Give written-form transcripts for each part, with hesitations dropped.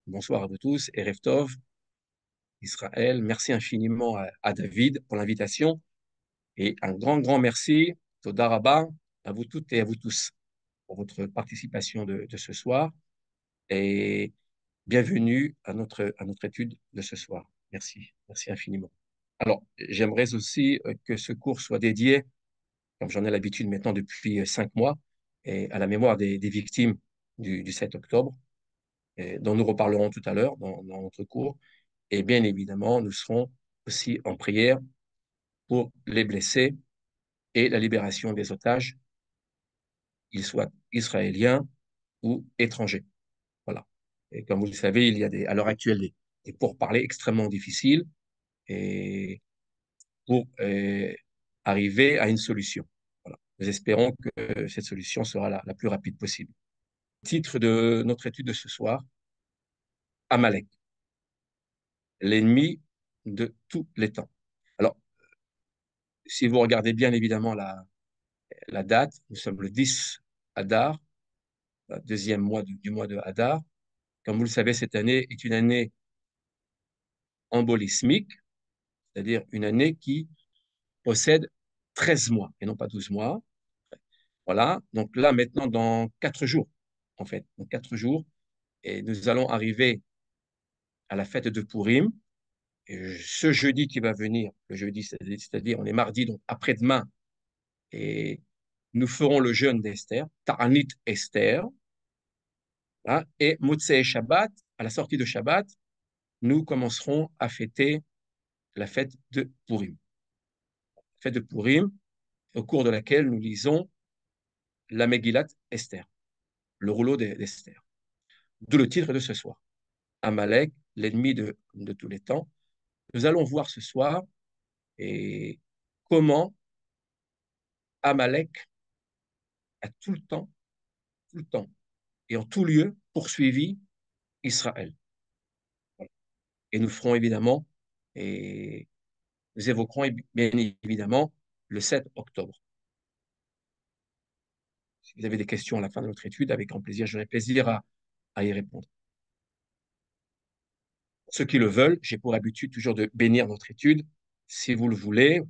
Bonsoir à vous tous, Erev Tov, Israël. Merci infiniment à David pour l'invitation et un grand merci, Toda Rabba, à vous toutes et à vous tous pour votre participation de ce soir et bienvenue à notre étude de ce soir. Merci infiniment. Alors, j'aimerais aussi que ce cours soit dédié, comme j'en ai l'habitude maintenant depuis 5 mois, et à la mémoire des victimes du 7 octobre, dont nous reparlerons tout à l'heure dans notre cours. Et bien évidemment, nous serons aussi en prière pour les blessés et la libération des otages, qu'ils soient israéliens ou étrangers. Voilà. Et comme vous le savez, il y a à l'heure actuelle des pourparlers extrêmement difficiles et pour arriver à une solution. Voilà. Nous espérons que cette solution sera la plus rapide possible. Titre de notre étude de ce soir, Amalek, l'ennemi de tous les temps. Alors, si vous regardez bien évidemment la date, nous sommes le 10 Adar, le deuxième mois du mois de Adar. Comme vous le savez, cette année est une année embolismique, c'est-à-dire une année qui possède 13 mois et non pas 12 mois. Voilà, donc là maintenant dans 4 jours, en fait, dans 4 jours, et nous allons arriver à la fête de Purim. Et ce jeudi qui va venir, le jeudi, c'est-à-dire on est mardi, donc après-demain, et nous ferons le jeûne d'Esther, Ta'anit Esther, hein, et Motsei Shabbat, à la sortie de Shabbat, nous commencerons à fêter la fête de Purim. La fête de Purim, au cours de laquelle nous lisons la Megillat Esther, le rouleau d'Esther. D'où le titre de ce soir, Amalek, l'ennemi de tous les temps. Nous allons voir ce soir et comment Amalek a tout le temps et en tout lieu poursuivi Israël. Et nous ferons évidemment, et nous évoquerons bien évidemment le 7 octobre. Si vous avez des questions à la fin de notre étude, avec grand plaisir, j'aurai plaisir à y répondre. Pour ceux qui le veulent, j'ai pour habitude toujours de bénir notre étude. Si vous le voulez,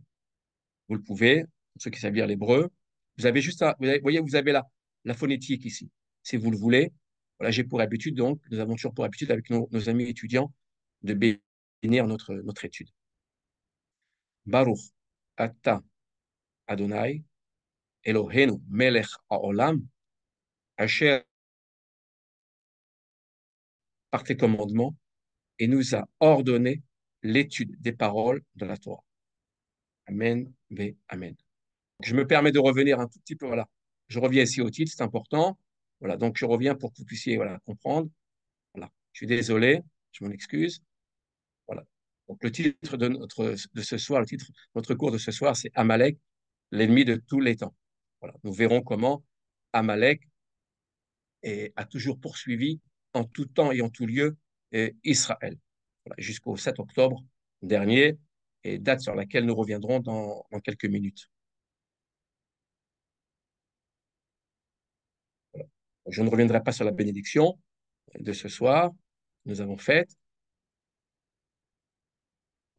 vous le pouvez. Pour ceux qui savent lire l'hébreu, vous avez juste à, vous voyez, vous avez la phonétique ici. Si vous le voulez, voilà, j'ai pour habitude, donc, nous avons toujours pour habitude avec nos amis étudiants de bénir notre étude. Baruch, Atta, Adonai, Elohenu, Melech Haolam, Asher, par tes commandements, et nous a ordonné l'étude des paroles de la Torah. Amen, ve Amen. Je me permets de revenir un tout petit peu, voilà. Je reviens ici au titre, c'est important. Voilà, donc je reviens pour que vous puissiez voilà, comprendre. Voilà. Je suis désolé, je m'en excuse. Voilà. Donc le titre de ce soir, le titre de notre cours de ce soir, c'est Amalek, l'ennemi de tous les temps. Voilà. Nous verrons comment Amalek a toujours poursuivi en tout temps et en tout lieu Israël. Voilà, jusqu'au 7 octobre dernier, et date sur laquelle nous reviendrons dans quelques minutes. Voilà. Je ne reviendrai pas sur la bénédiction de ce soir que nous avons faite.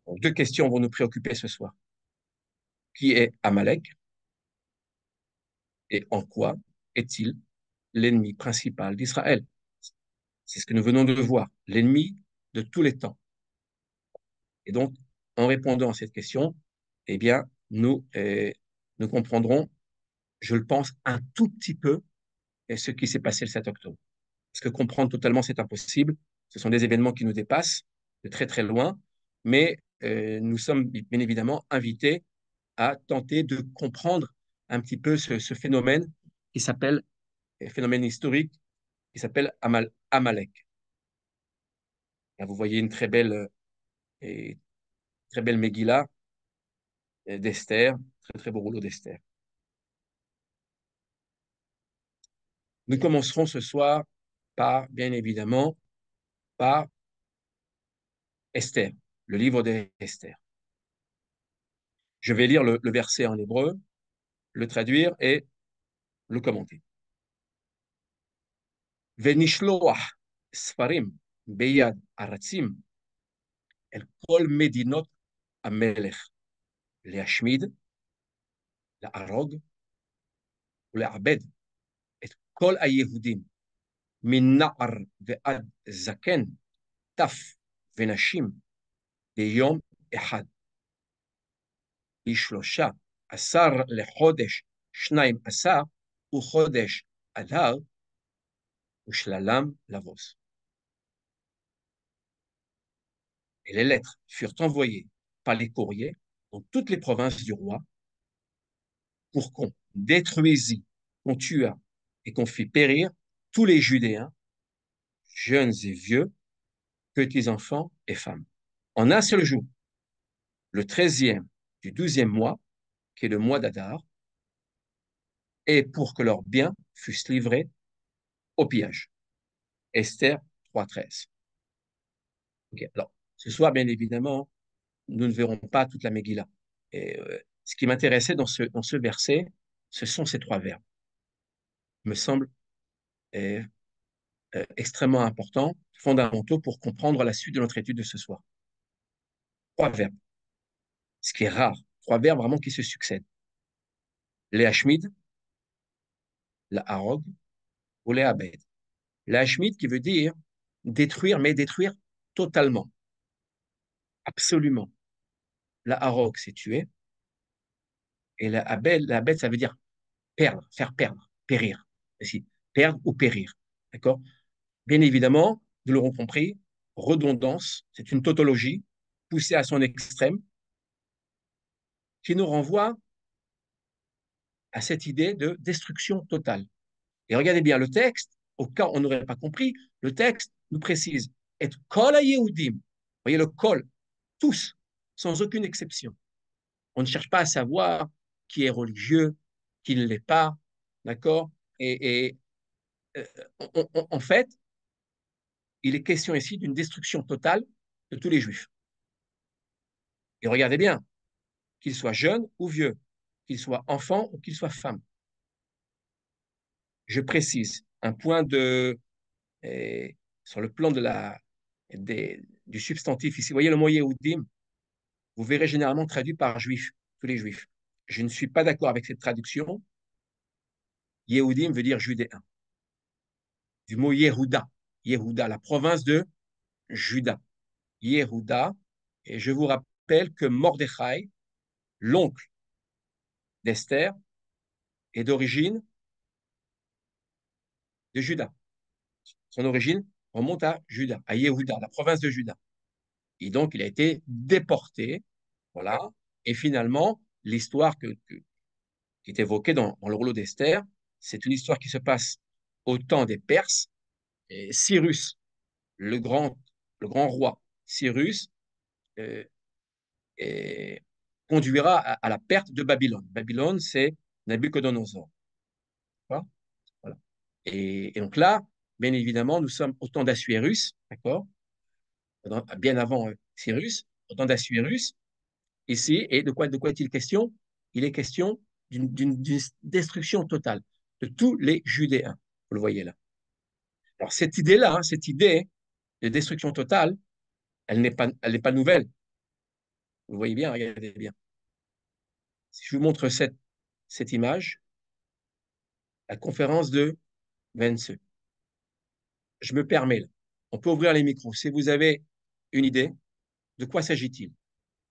Donc, deux questions vont nous préoccuper ce soir. Qui est Amalek et en quoi est-il l'ennemi principal d'Israël? C'est ce que nous venons de voir, l'ennemi de tous les temps. Et donc, en répondant à cette question, eh bien, nous comprendrons, je le pense, un tout petit peu ce qui s'est passé le 7 octobre. Parce que comprendre totalement, c'est impossible. Ce sont des événements qui nous dépassent de très, très loin. Mais nous sommes bien évidemment invités à tenter de comprendre un petit peu ce phénomène qui s'appelle, phénomène historique, qui s'appelle Amalek. Là, vous voyez une et très belle Megillah d'Esther, très très beau rouleau d'Esther. Nous commencerons ce soir par, bien évidemment, par Esther, le livre d'Esther. Je vais lire le verset en hébreu, le traduire et le commenter. Venishloach Sfarim Beyad Aratzim, El Kol Medinot Amelech, להשמיד, להרוג ולעבד את כל היהודים, מנער ועד זקן, טף ונשים, ביום אחד. ב13 לחודש 12 וחודש אדר, ושללם לבוז. Et les lettres furent envoyées par les courriers dans toutes les provinces du roi pour qu'on détruisît, qu'on tuât et qu'on fit périr tous les Judéens, jeunes et vieux, petits enfants et femmes, en un seul jour, le 13e du 12e mois, qui est le mois d'Adar, et pour que leurs biens fussent livrés au pillage. Esther 3.13. Okay. Alors, ce soir, bien évidemment, nous ne verrons pas toute la Megillah. Et ce qui m'intéressait dans ce verset, ce sont ces trois verbes. Il me semble extrêmement importants, fondamentaux pour comprendre la suite de notre étude de ce soir. Trois verbes. Ce qui est rare. Trois verbes vraiment qui se succèdent. Les Hashmid, la Harog ou les Abed. La Hashmid qui veut dire détruire, mais détruire totalement. Absolument. La Harog, c'est tuer. Et la Abed, ça veut dire perdre, faire perdre, périr. Ici, perdre ou périr. D'accord? Bien évidemment, nous l'aurons compris, redondance, c'est une tautologie poussée à son extrême qui nous renvoie à cette idée de destruction totale. Et regardez bien le texte, au cas où on n'aurait pas compris, le texte nous précise et kol ha-Yehudim. Vous voyez le kol, tous, sans aucune exception. On ne cherche pas à savoir qui est religieux, qui ne l'est pas, d'accord? Et en fait, il est question ici d'une destruction totale de tous les juifs. Et regardez bien, qu'ils soient jeunes ou vieux, qu'ils soient enfants ou qu'ils soient femmes. Je précise un point sur le plan du substantif ici. Vous voyez le mot Yehudim, vous verrez généralement traduit par juif, tous les juifs. Je ne suis pas d'accord avec cette traduction. Yehudim veut dire judéen. Du mot Yehuda, Yehuda, la province de Juda. Yehuda, et je vous rappelle que Mordechai, l'oncle d'Esther, est d'origine de Juda. Son origine remonte à Juda, à Yehuda, la province de Juda. Et donc, il a été déporté, voilà. Et finalement, l'histoire qui est évoquée dans le rouleau d'Esther, c'est une histoire qui se passe au temps des Perses. Et Cyrus, le grand, le grand roi Cyrus, euh, conduira à la perte de Babylone. Babylone, c'est Nabucodonosor. Voilà. Voilà. Et donc là, bien évidemment, nous sommes au temps d'Assuérus, d'accord? Bien avant Cyrus, au temps d'Assuérus, ici, et de quoi est-il question? Il est question d'une destruction totale de tous les Judéens. Vous le voyez là. Alors, cette idée-là, cette idée de destruction totale, elle n'est pas nouvelle. Vous le voyez bien, regardez bien. Si je vous montre cette image, la conférence de Vence. Je me permets, là. On peut ouvrir les micros. Si vous avez une idée, de quoi s'agit-il?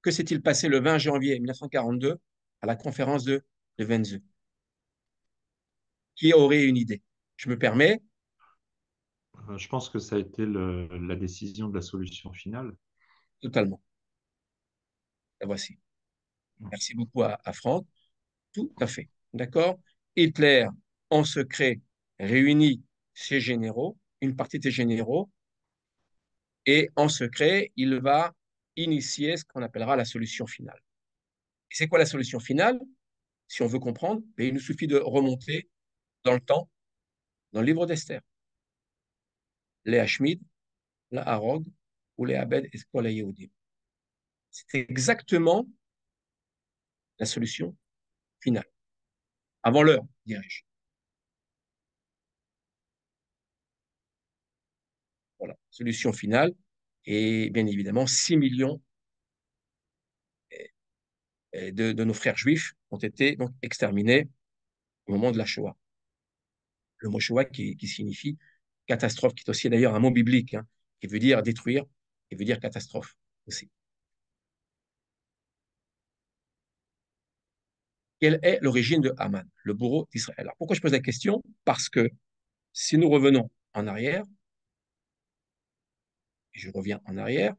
Que s'est-il passé le 20 janvier 1942 à la conférence de Vence? Qui aurait une idée? Je me permets, Je pense que ça a été la décision de la solution finale. totalement. La voici. Merci beaucoup à Franck. Tout à fait. D'accord? Hitler, en secret, réunit ses généraux, une partie de ses généraux, et en secret, il va initier ce qu'on appellera la solution finale. Et c'est quoi la solution finale? Si on veut comprendre, il nous suffit de remonter dans le temps, dans le livre d'Esther. Les Hashmid, la Harog, ou les Abed et Kol Yehudim. C'est exactement la solution finale. Avant l'heure, dirais-je. Voilà, solution finale. Et bien évidemment, 6 millions de nos frères juifs ont été donc exterminés au moment de la Shoah. Le mot Shoah qui signifie catastrophe, qui est aussi d'ailleurs un mot biblique, hein, qui veut dire détruire, qui veut dire catastrophe aussi. Quelle est l'origine de Haman, le bourreau d'Israël? Alors pourquoi je pose la question? Parce que si nous revenons en arrière, et je reviens en arrière,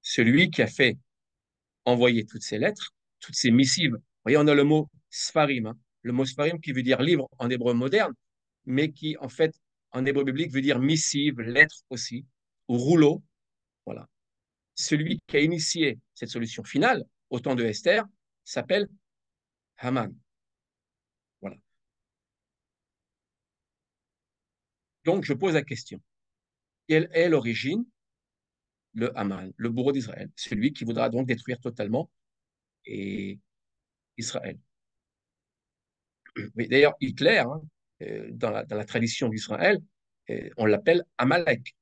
celui qui a fait envoyer toutes ces lettres, toutes ces missives, vous voyez, on a le mot Sfarim, hein, le mot Sfarim qui veut dire livre en hébreu moderne, mais qui en fait en hébreu biblique veut dire missive, lettre aussi, ou rouleau, voilà. Celui qui a initié cette solution finale au temps de Esther s'appelle Haman. Voilà. Donc, je pose la question. Quelle est l'origine? Le Haman, le bourreau d'Israël, celui qui voudra donc détruire totalement et Israël. Oui, d'ailleurs, Hitler, hein, dans la tradition d'Israël, on l'appelle Amalek.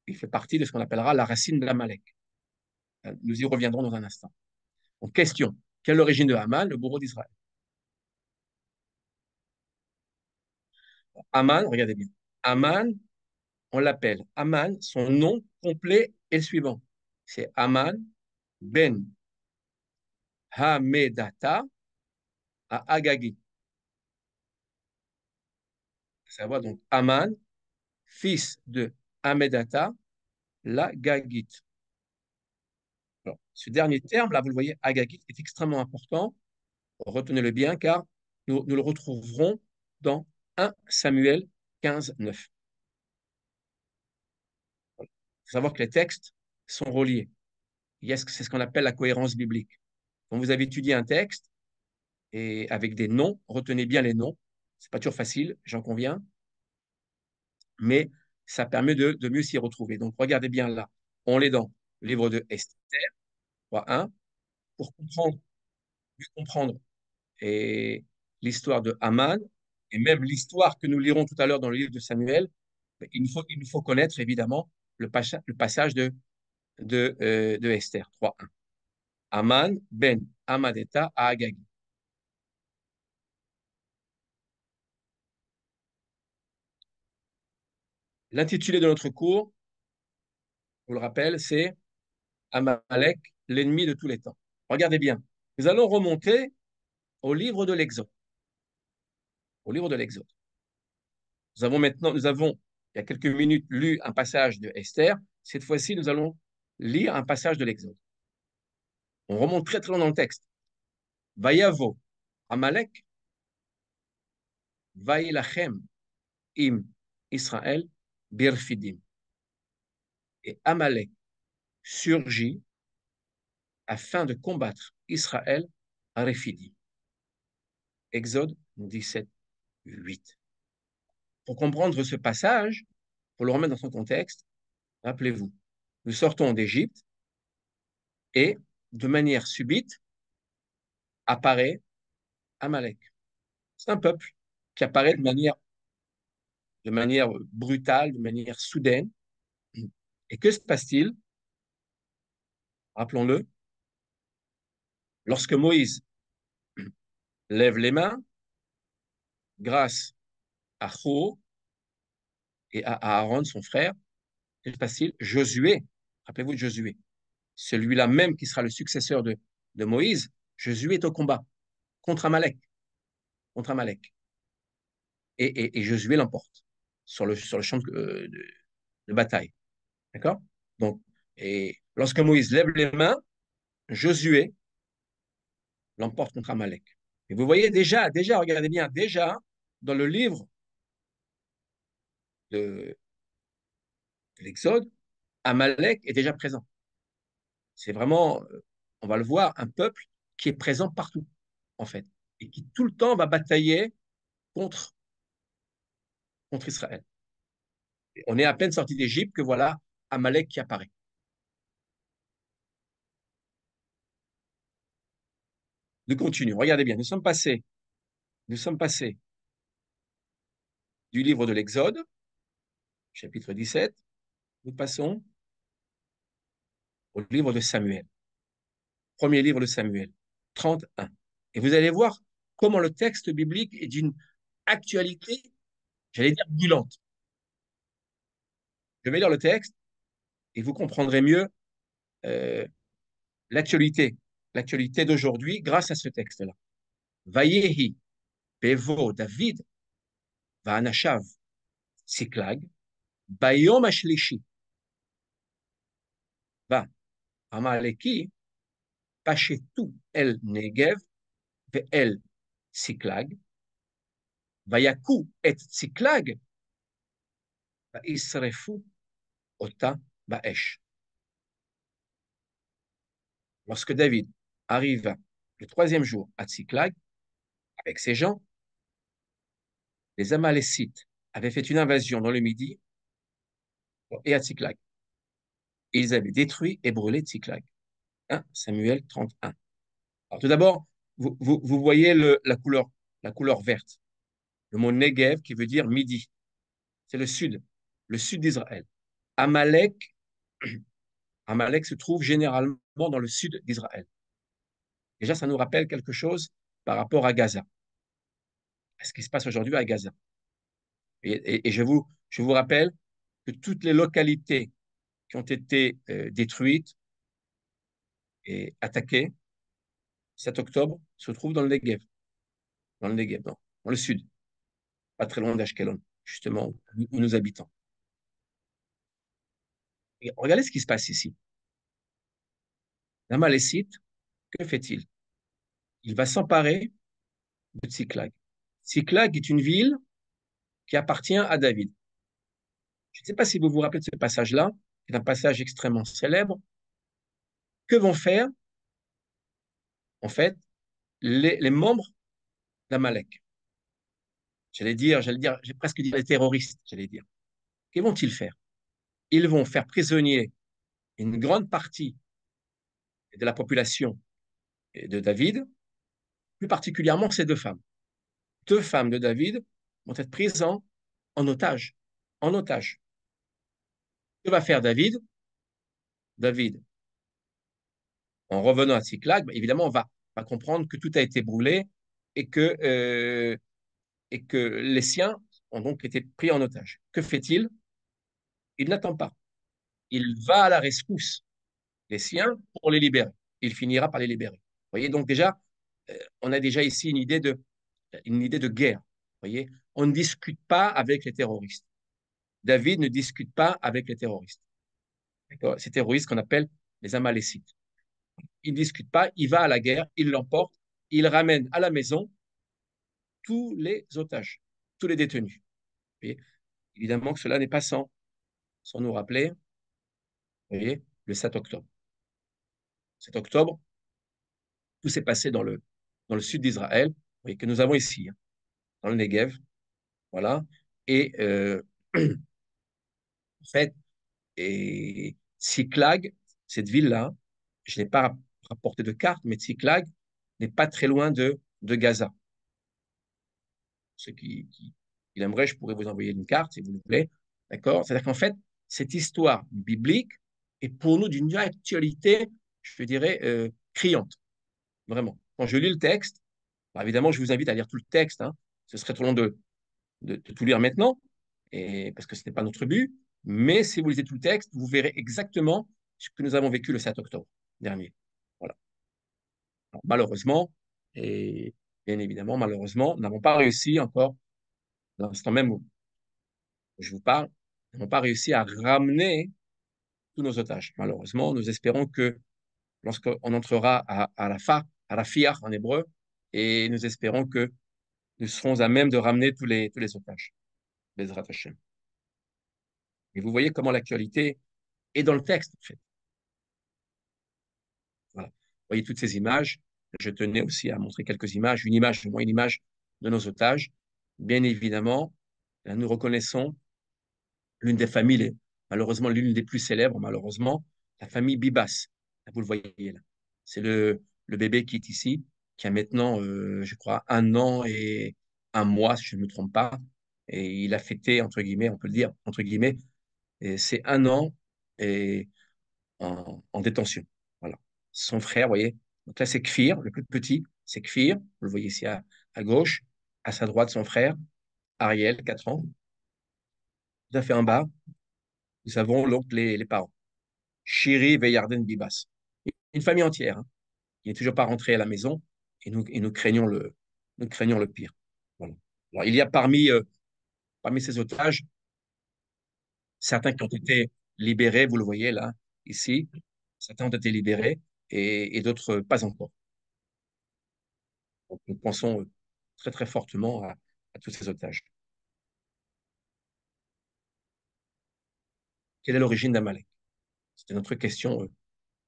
Il fait partie de ce qu'on appellera la racine de l'Amalek. Nous y reviendrons dans un instant. Donc, question. Quelle est l'origine de Haman, le bourreau d'Israël? Haman, regardez bien. Haman, on l'appelle Haman, son nom complet est le suivant. C'est Haman ben Hamedata à Agagi. À savoir donc Haman, fils de Hamedata, la Gagite. Alors, ce dernier terme, là, vous le voyez, Agagite, est extrêmement important. Retenez-le bien, car nous le retrouverons dans 1 Samuel 15, 9. Il faut savoir que les textes sont reliés. C'est ce qu'on appelle la cohérence biblique. Quand vous avez étudié un texte, et avec des noms, retenez bien les noms. C'est pas toujours facile, j'en conviens, mais ça permet de mieux s'y retrouver. Donc, regardez bien là. On est dans le livre de Esther, 3.1, pour mieux comprendre et l'histoire de Haman, et même l'histoire que nous lirons tout à l'heure dans le livre de Samuel, il nous faut connaître évidemment le passage de Esther 3.1. Haman ben Hamadeta à Agagi. L'intitulé de notre cours, je vous le rappelle, c'est Amalek, l'ennemi de tous les temps. Regardez bien. Nous allons remonter au livre de l'Exode. Au livre de l'Exode. Nous avons, il y a quelques minutes, lu un passage de Esther. Cette fois-ci, nous allons lire un passage de l'Exode. On remonte très très loin dans le texte. Vayavo, Amalek, Vailachem, im Israël, birfidim. Et Amalek surgit afin de combattre Israël à Rephidim. Exode 17, 8. Pour comprendre ce passage, pour le remettre dans son contexte, rappelez-vous, nous sortons d'Égypte et de manière subite apparaît Amalek. C'est un peuple qui apparaît de manière brutale, de manière soudaine. Et que se passe-t-il? Rappelons-le, lorsque Moïse lève les mains grâce à Ho et à Aaron, son frère, que se passe-t-il? Josué, rappelez-vous de Josué, celui-là même qui sera le successeur de Moïse, Josué est au combat contre Amalek, contre Amalek. Et Josué l'emporte sur le champ de bataille. D'accord? Donc, et lorsque Moïse lève les mains, Josué l'emporte contre Amalek. Et vous voyez déjà, regardez bien, déjà, dans le livre de l'Exode, Amalek est déjà présent. C'est vraiment, on va le voir, un peuple qui est présent partout, en fait, et qui tout le temps va batailler contre, contre Israël. Et on est à peine sorti d'Égypte que voilà Amalek qui apparaît. Nous continuons. Regardez bien, nous sommes passés du livre de l'Exode chapitre 17. Nous passons au livre de Samuel, premier livre de Samuel, 31. Et vous allez voir comment le texte biblique est d'une actualité, j'allais dire, brûlante. Je vais lire le texte et vous comprendrez mieux euh, l'actualité, l'actualité d'aujourd'hui grâce à ce texte-là. Vayehi, Bevo, David, Vaanashav, Siklag, Bayom Ashlishi, Va, Amaleki, Pachetu, El Negev, Ve'el Siklag, Vayaku et Siklag, Vaisrefu, Ota, Baesh. Lorsque David arriva le troisième jour à Tsiklag avec ses gens, les Amalécites avaient fait une invasion dans le Midi et à Tsiklag. Ils avaient détruit et brûlé Tsiklag. 1 Samuel 31. Alors, tout d'abord, vous voyez la couleur verte, le mot Negev qui veut dire midi. C'est le sud d'Israël. Amalek, Amalek se trouve généralement dans le sud d'Israël. Déjà, ça nous rappelle quelque chose par rapport à Gaza, à ce qui se passe aujourd'hui à Gaza. Et je vous rappelle que toutes les localités qui ont été détruites et attaquées 7 octobre se trouvent dans le Negev, non, dans le sud, pas très loin d'Ashkelon, justement, où nous habitons. Et regardez ce qui se passe ici. L'Amalécite, que fait-il? Il va s'emparer de Tsiklag. Tsiklag est une ville qui appartient à David. Je ne sais pas si vous vous rappelez de ce passage-là, qui est un passage extrêmement célèbre. Que vont faire, en fait, les membres d'Amalek? J'ai presque dit les terroristes, j'allais dire. Que vont-ils faire? Ils vont faire prisonnier une grande partie de la population de David, plus particulièrement ces deux femmes. Deux femmes de David vont être prises en otage. En otage. Que va faire David? David, en revenant à Tsiklag, évidemment, va comprendre que tout a été brûlé et et que les siens ont donc été pris en otage. Que fait-il? Il n'attend pas. Il va à la rescousse des siens pour les libérer. Il finira par les libérer. Vous voyez, donc déjà, on a déjà ici une idée de guerre. Vous voyez, on ne discute pas avec les terroristes. David ne discute pas avec les terroristes. Ces terroristes qu'on appelle les Amalécites. Il ne discute pas, il va à la guerre, il l'emporte, il ramène à la maison tous les otages, tous les détenus. Et évidemment que cela n'est pas sans nous rappeler, vous voyez, le 7 octobre. 7 octobre, tout s'est passé dans le sud d'Israël, que nous avons ici, hein, dans le Negev. Voilà. Et en fait, et Tsiklag, cette ville-là, je n'ai pas rapporté de carte, mais Tsiklag n'est pas très loin de Gaza. Ceux qui l'aimeraient, je pourrais vous envoyer une carte si vous le voulez. D'accord? C'est-à-dire qu'en fait, cette histoire biblique est pour nous d'une actualité, je dirais, criante. Vraiment. Quand je lis le texte, bah, évidemment, je vous invite à lire tout le texte. Hein. Ce serait trop long de tout lire maintenant, parce que ce n'est pas notre but. Mais si vous lisez tout le texte, vous verrez exactement ce que nous avons vécu le 7 octobre dernier. Voilà. Alors, malheureusement, et bien évidemment, malheureusement, nous n'avons pas réussi encore, à l'instant même où je vous parle, nous n'avons pas réussi à ramener tous nos otages. Malheureusement, nous espérons que lorsqu'on entrera à la FA, à la FIA en hébreu, et nous espérons que nous serons à même de ramener tous les otages. Bezrat Hashem. Et vous voyez comment l'actualité est dans le texte, en fait. Voilà. Vous voyez toutes ces images. Je tenais aussi à montrer quelques images, au moins une image de nos otages. Bien évidemment, là, nous reconnaissons l'une des familles, malheureusement l'une des plus célèbres, malheureusement, la famille Bibas. Là, vous le voyez là. C'est le bébé qui est ici, qui a maintenant, je crois, 1 an et 1 mois, si je ne me trompe pas. Et il a fêté, entre guillemets, on peut le dire, entre guillemets, et c'est 1 an et en détention. Voilà. Son frère, vous voyez, donc là c'est Kfir, le plus petit, c'est Kfir, vous le voyez ici à gauche, à sa droite son frère, Ariel, 4 ans. Tout à fait en bas, nous avons donc les parents, Shiri Veyarden Bibas. Une famille entière, hein, qui n'est toujours pas rentrée à la maison, et nous craignons le pire. Voilà. Alors, il y a parmi ces otages, certains qui ont été libérés, vous le voyez là, ici, certains ont été libérés et d'autres pas encore. Donc, nous pensons très très fortement à tous ces otages. Quelle est l'origine d'Amalek? C'était notre question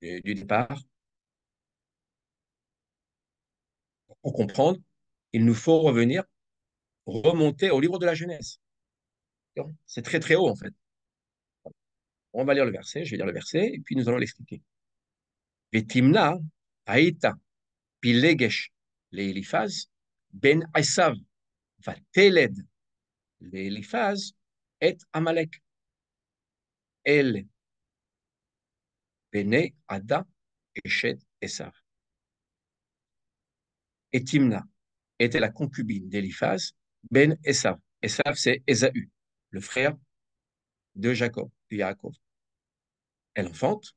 du départ. Pour comprendre, il nous faut remonter au livre de la Genèse. C'est très très haut en fait. On va lire le verset, je vais lire le verset, et puis nous allons l'expliquer. Vetimna haïta pilegesh le'Eliphaz ben Esav vateled le'Eliphaz et Amalek el bene Ada eshet Esav. Et Timna était la concubine d'Eliphaz ben Esav. Esav, c'est Ésaü, le frère de Jacob, de Yaakov. Elle enfante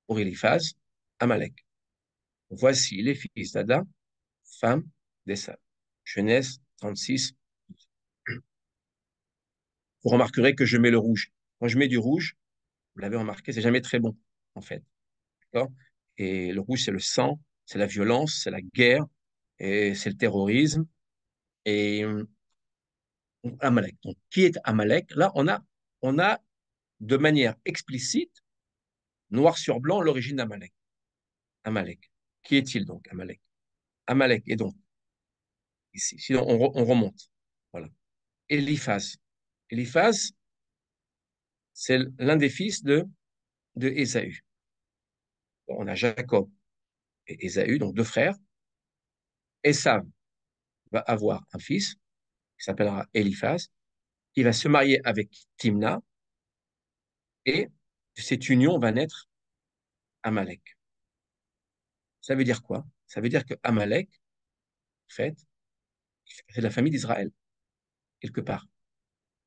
pour Eliphaz Amalek. Voici les fils d'Ada, femme d'Esav. Genèse 36. Vous remarquerez que je mets le rouge. Quand je mets du rouge, vous l'avez remarqué, c'est jamais très bon, en fait. D'accord. Et le rouge, c'est le sang, c'est la violence, c'est la guerre, et c'est le terrorisme. Et Amalek. Donc, qui est Amalek? Là, on a de manière explicite, noir sur blanc, l'origine d'Amalek. Amalek. Qui est-il donc, Amalek? Amalek est donc ici. Sinon, on remonte. Voilà. Eliphaz. Eliphaz, c'est l'un des fils de Ésaü. On a Jacob et Ésaü, donc deux frères. Ésav va avoir un fils qui s'appellera Eliphaz. Il va se marier avec Timna et de cette union va naître Amalek. Ça veut dire quoi? Ça veut dire que Amalek, en fait, c'est de la famille d'Israël, quelque part,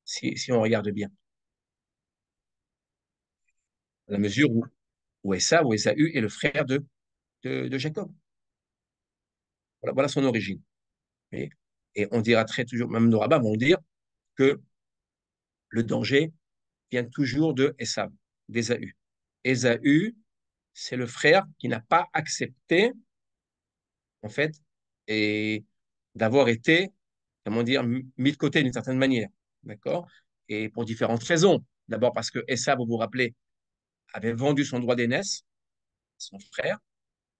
si on regarde bien. À la mesure où Ésaü est le frère de Jacob. Voilà son origine. Et, et on dira très toujours, même nos rabbins vont dire que le danger vient toujours de Esav, d'Ésaü. Ésaü, c'est le frère qui n'a pas accepté, en fait, et d'avoir été, comment dire, mis de côté d'une certaine manière. D'accord? Et pour différentes raisons. D'abord parce que Esav, vous vous rappelez, avait vendu son droit d'aînesse, son frère,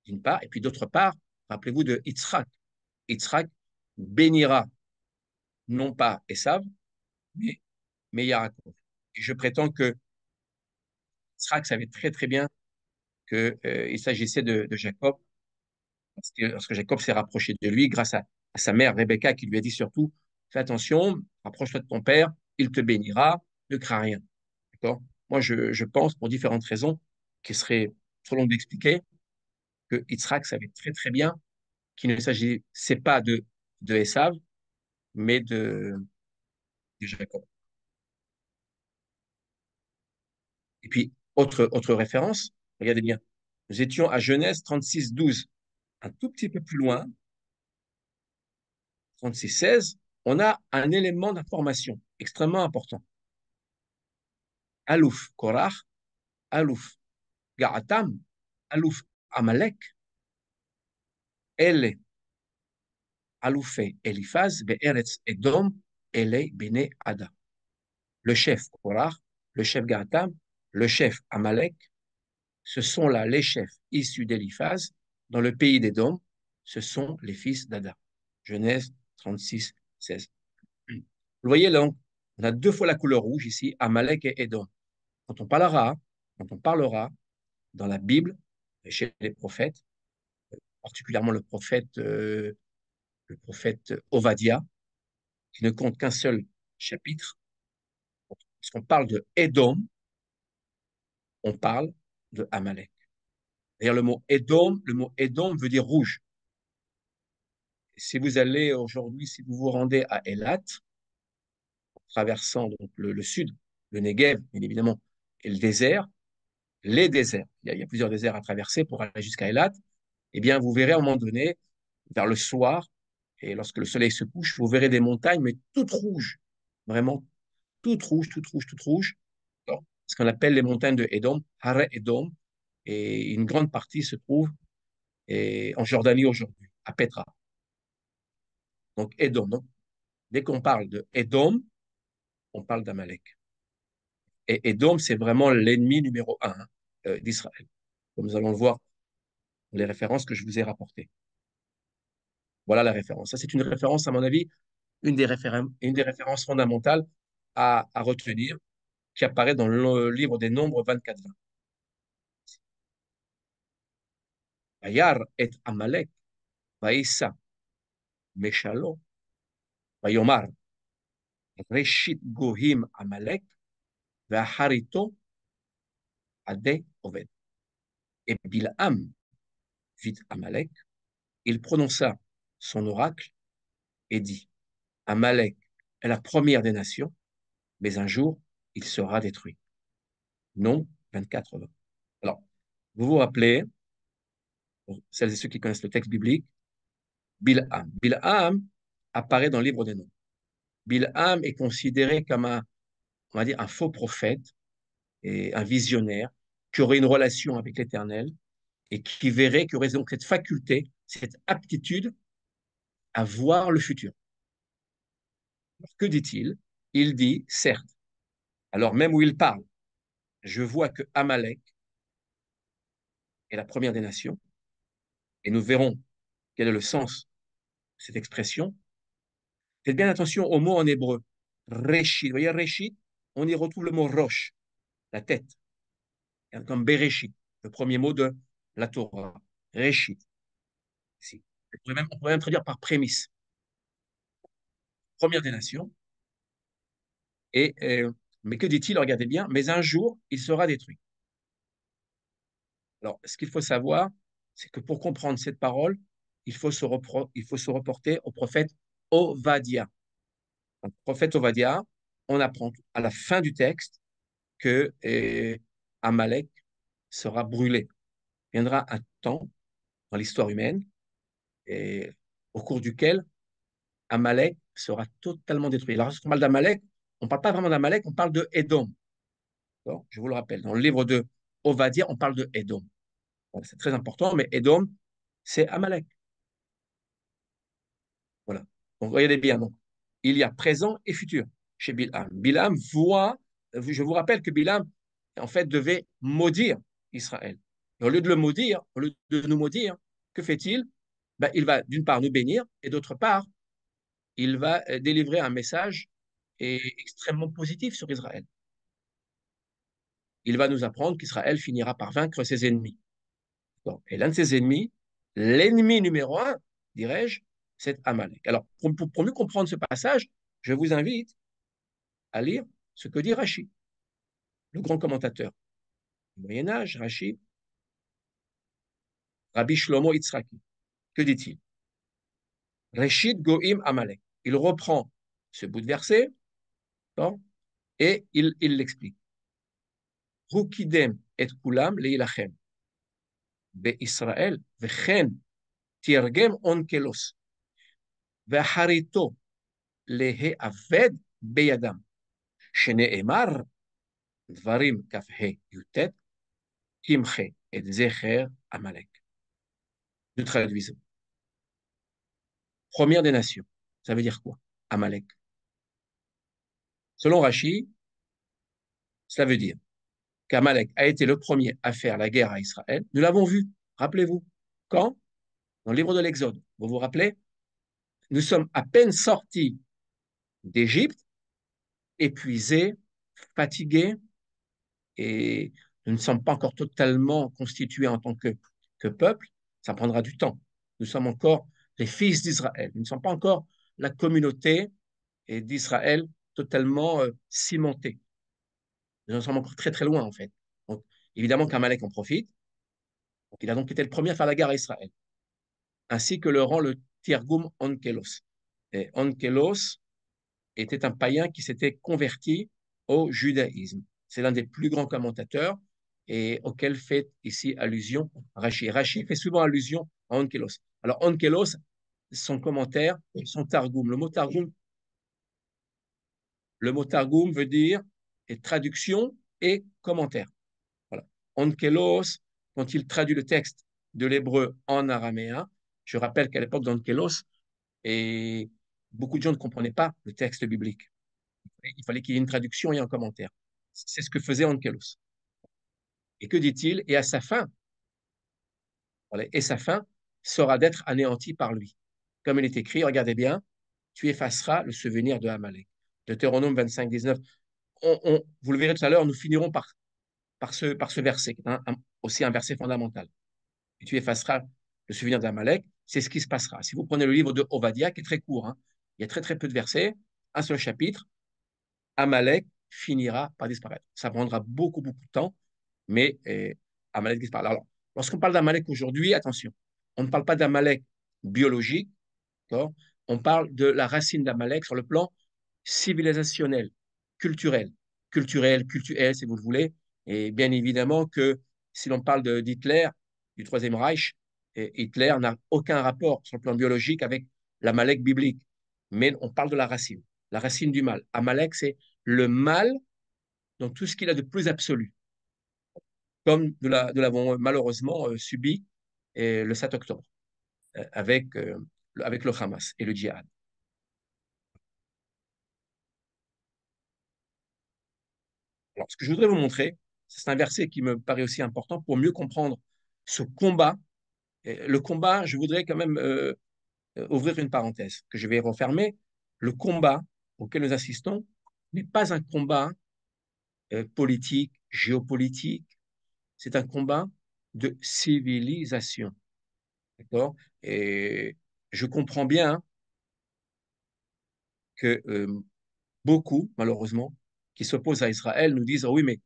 d'une part, et puis d'autre part, rappelez-vous de Yitzhak. Yitzhak bénira non pas Esav, mais Yaakov. Et je prétends que Yitzhak savait très très bien qu'il s'agissait de Jacob, parce que lorsque Jacob s'est rapproché de lui, grâce à sa mère Rebecca, qui lui a dit surtout, fais attention, rapproche-toi de ton père, il te bénira, ne crains rien. D'accord. Moi, je pense, pour différentes raisons, qui seraient trop longues d'expliquer, que Yitzhak savait très très bien qu'il ne s'agissait pas de Esav, mais de Jacob. Et puis, autre référence, regardez bien, nous étions à Genèse 36, 12, un tout petit peu plus loin, 36, 16, on a un élément d'information extrêmement important. Alouf Korach, Alouf Gaatam, Alouf Amalek, Elle Aloufé Eliphaz, Be'eretz Edom, Ele Bene Ada. Le chef Korach, le chef Gaatam, le chef Amalek, ce sont là les chefs issus d'Eliphaz dans le pays d'Édom, ce sont les fils d'Ada. Genèse 36, 16. Vous voyez là, on a deux fois la couleur rouge ici, Amalek et Édom. Quand on parlera dans la Bible, et chez les prophètes, particulièrement le prophète Ovadia, qui ne compte qu'un seul chapitre, Lorsqu'on parle de Édom, on parle de Amalek. D'ailleurs, le mot Édom veut dire rouge. Si vous allez aujourd'hui, si vous vous rendez à Eilat, traversant donc le sud, le Negev, bien évidemment, et le désert, les déserts, il y a plusieurs déserts à traverser pour aller jusqu'à Eilat, eh bien, vous verrez à un moment donné, vers le soir, et lorsque le soleil se couche, vous verrez des montagnes, mais toutes rouges, vraiment toutes rouges, toutes rouges, toutes rouges. Alors, ce qu'on appelle les montagnes de Édom, Hare Édom, et une grande partie se trouve en Jordanie aujourd'hui, à Petra. Donc Édom. Donc, dès qu'on parle de Édom, on parle d'Amalek. Et Édom, c'est vraiment l'ennemi numéro un d'Israël, comme nous allons le voir dans les références que je vous ai rapportées. Voilà la référence. Ça, c'est une référence, à mon avis, une des références fondamentales à retenir, qui apparaît dans le livre des Nombres 24-20. Vayar et Amalek, Vaïssa, Meshalo, Vayomar, Reshit Gohim Amalek, Vaharito, Ade Oved. Et Bilham vit Amalek, il prononça son oracle et dit, Amalek est la première des nations, mais un jour, il sera détruit. Non 24-20. Alors, vous vous rappelez, pour celles et ceux qui connaissent le texte biblique, Bilham. Bilham apparaît dans le livre des Noms. Bilham est considéré comme on va dire, un faux prophète et un visionnaire qui aurait une relation avec l'Éternel et qui aurait donc cette faculté, cette aptitude à voir le futur. Alors, que dit-il? Il dit, certes, alors même où il parle, je vois que Amalek est la première des nations, et nous verrons quel est le sens de cette expression. Faites bien attention au mot en hébreu, Réchit. Vous voyez, Réchit, on y retrouve le mot Roche, la tête, comme Bereshit, le premier mot de la Torah. Réchit. Ici. On pourrait même traduire par prémisse. Première des nations. Et, mais que dit-il? Regardez bien, mais un jour, il sera détruit. Alors, ce qu'il faut savoir, c'est que pour comprendre cette parole, il faut se reporter au prophète Ovadia. Le prophète Ovadia, on apprend à la fin du texte que Amalek sera brûlé. Il viendra un temps dans l'histoire humaine et, au cours duquel Amalek sera totalement détruit. Alors, lorsqu'on parle d'Amalek, on ne parle pas vraiment d'Amalek, on parle de Édom. Je vous le rappelle, dans le livre de Ovadia, on parle de Édom. Voilà, c'est très important, mais Édom, c'est Amalek. Voilà. Donc, regardez bien. Donc, il y a présent et futur chez Bilham. Bilham voit, je vous rappelle que Bilham, en fait, devait maudire Israël. Et au lieu de le maudire, au lieu de nous maudire, que fait-il? Ben, il va d'une part nous bénir et d'autre part, il va délivrer un message extrêmement positif sur Israël. Il va nous apprendre qu'Israël finira par vaincre ses ennemis. Et l'un de ses ennemis, l'ennemi numéro un, dirais-je, c'est Amalek. Alors, pour mieux comprendre ce passage, je vous invite à lire ce que dit Rashi, le grand commentateur du Moyen Âge, Rashi, Rabbi Shlomo Yitzhaki. Que dit-il? Reshit Goim Amalek. Il reprend ce bout de verset et il l'explique. Rukidem et kulam leilachem. Israël, vechen tirgem onkelos. Veharito leheaved beyadam. שנאמר, דברים כ"ה י"ט, תמחה את זכר עמלק. Nous traduisons. Première des nations. Ça veut dire quoi? Amalek. Selon Rashi, cela veut dire qu'Amalek a été le premier à faire la guerre à Israël. Nous l'avons vu, rappelez-vous. Quand? Dans le livre de l'Exode. Vous vous rappelez? Nous sommes à peine sortis d'Égypte, épuisés, fatigués, et nous ne sommes pas encore totalement constitués en tant que peuple. Ça prendra du temps. Nous sommes encore les fils d'Israël. Nous ne sommes pas encore la communauté d'Israël totalement cimentée. Nous en sommes encore très très loin en fait. Donc, évidemment qu'Amalek en profite. Donc, il a donc été le premier à faire la guerre à Israël, ainsi que le rend le Tirgum Onkelos. Et Onkelos était un païen qui s'était converti au judaïsme. C'est l'un des plus grands commentateurs et auquel fait ici allusion Rashi. Rashi fait souvent allusion à Onkelos. Alors Onkelos, son commentaire, son Targum. Le mot Targum veut dire et traduction et commentaire. Voilà. Onkelos, quand il traduit le texte de l'hébreu en araméen, je rappelle qu'à l'époque d'Onkelos, et beaucoup de gens ne comprenaient pas le texte biblique. Il fallait qu'il y ait une traduction et un commentaire. C'est ce que faisait Onkelos. Et que dit-il? Et à sa fin, voilà, et sa fin sera d'être anéanti par lui. Comme il est écrit, regardez bien, tu effaceras le souvenir de Amalek. Deutéronome 25, 19. Vous le verrez tout à l'heure, nous finirons par ce verset, qui est aussi un verset fondamental. Et tu effaceras le souvenir d'Amalek, c'est ce qui se passera. Si vous prenez le livre de Ovadia, qui est très court, hein, il y a très très peu de versets, un seul chapitre, Amalek finira par disparaître. Ça prendra beaucoup, beaucoup de temps, mais Amalek disparaît. Alors, lorsqu'on parle d'Amalek aujourd'hui, attention, on ne parle pas d'Amalek biologique, d'accord. On parle de la racine d'Amalek sur le plan civilisationnel, culturel, culturel, si vous le voulez. Et bien évidemment que si l'on parle d'Hitler, du Troisième Reich, Hitler n'a aucun rapport sur le plan biologique avec l'Amalek biblique. Mais on parle de la racine du mal. Amalek, c'est le mal dans tout ce qu'il a de plus absolu, comme nous l'avons malheureusement subi le 7 octobre avec le Hamas et le djihad. Alors, ce que je voudrais vous montrer, c'est un verset qui me paraît aussi important pour mieux comprendre ce combat. Et le combat, je voudrais quand même ouvrir une parenthèse que je vais refermer. Le combat auquel nous assistons n'est pas un combat politique, géopolitique, c'est un combat de civilisation. D'accord? Et je comprends bien que beaucoup, malheureusement, qui s'opposent à Israël nous disent, oh oui, mais